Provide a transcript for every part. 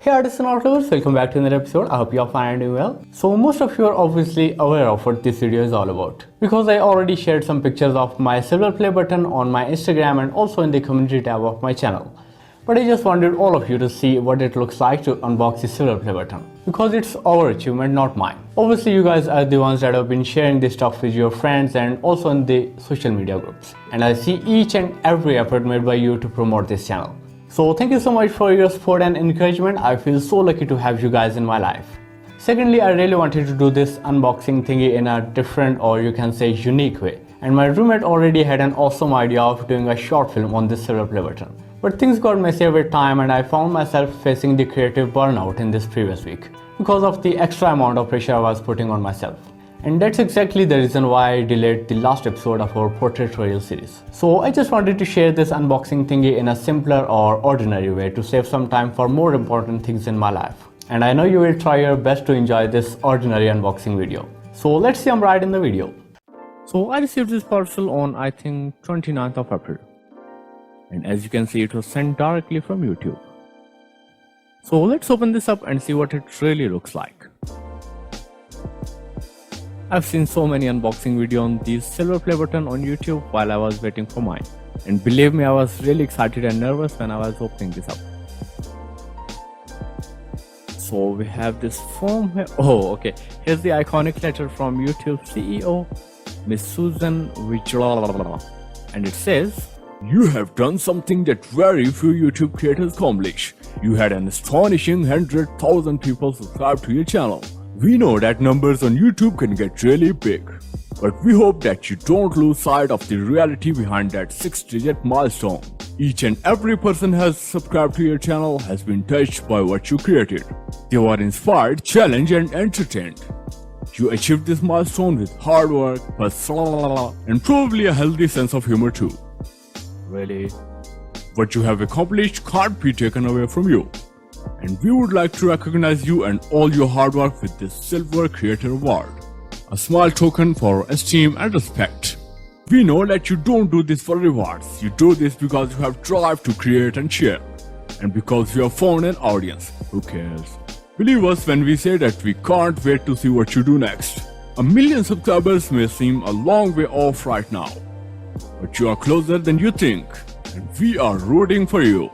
Hey artists and artists, welcome back to another episode. I hope you are fine and doing well. So most of you are obviously aware of what this video is all about, because I already shared some pictures of my silver play button on my Instagram and also in the community tab of my channel. But I just wanted all of you to see what it looks like to unbox the silver play button, because it's our achievement, not mine. Obviously you guys are the ones that have been sharing this stuff with your friends and also in the social media groups, and I see each and every effort made by you to promote this channel. So thank you so much for your support and encouragement. I feel so lucky to have you guys in my life. Secondly, I really wanted to do this unboxing thingy in a different, or you can say unique way. And my roommate already had an awesome idea of doing a short film on this silver play button. But things got messier with time and I found myself facing the creative burnout in this previous week because of the extra amount of pressure I was putting on myself. And that's exactly the reason why I delayed the last episode of our portrait tutorial series. So I just wanted to share this unboxing thingy in a simpler or ordinary way to save some time for more important things in my life. And I know you will try your best to enjoy this ordinary unboxing video. So let's jump right in the video. So I received this parcel on I think 29th of April. And as you can see, it was sent directly from YouTube. So let's open this up and see what it really looks like. I've seen so many unboxing videos on these silver play button on YouTube while I was waiting for mine. And believe me, I was really excited and nervous when I was opening this up. So we have this form here. Oh, okay. Here's the iconic letter from YouTube CEO, Miss Suzann Wang. And it says, "You have done something that very few YouTube creators accomplish. You had an astonishing 100,000 people subscribe to your channel. We know that numbers on YouTube can get really big, but we hope that you don't lose sight of the reality behind that 6-digit milestone. Each and every person has subscribed to your channel has been touched by what you created. They were inspired, challenged and entertained. You achieved this milestone with hard work, and probably a healthy sense of humor too. Really? What you have accomplished can't be taken away from you. And we would like to recognize you and all your hard work with this Silver Creator Award. A small token for esteem and respect. We know that you don't do this for rewards. You do this because you have drive to create and share. And because you have found an audience. Who cares? Believe us when we say that we can't wait to see what you do next. 1 million subscribers may seem a long way off right now, but you are closer than you think. And we are rooting for you.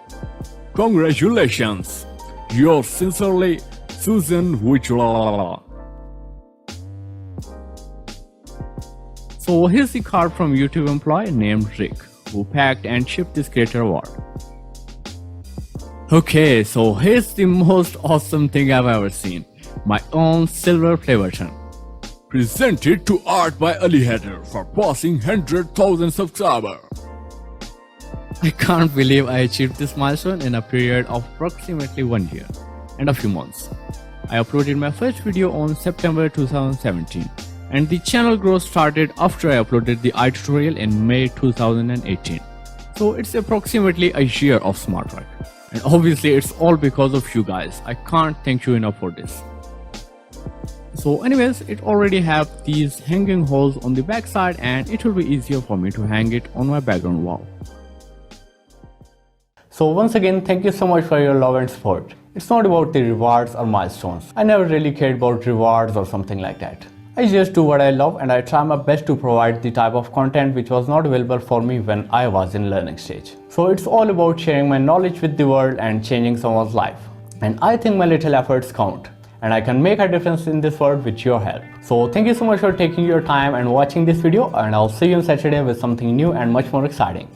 Congratulations! Yours sincerely, Suzann Wang. So here's the card from YouTube employee named Rick, who packed and shipped this creator award. Okay, so here's the most awesome thing I've ever seen. My own silver play button. Presented to art by Haider for passing 100,000 subscribers. I can't believe I achieved this milestone in a period of approximately 1 year and a few months. I uploaded my first video on September 2017, and the channel growth started after I uploaded the eye tutorial in May 2018. So it's approximately a year of smart work. And obviously it's all because of you guys. I can't thank you enough for this. So anyways, it already have these hanging holes on the back side, and it will be easier for me to hang it on my background wall. So once again, thank you so much for your love and support. It's not about the rewards or milestones. I never really cared about rewards or something like that. I just do what I love, and I try my best to provide the type of content which was not available for me when I was in learning stage. So it's all about sharing my knowledge with the world and changing someone's life. And I think my little efforts count, and I can make a difference in this world with your help. So thank you so much for taking your time and watching this video, and I'll see you on Saturday with something new and much more exciting.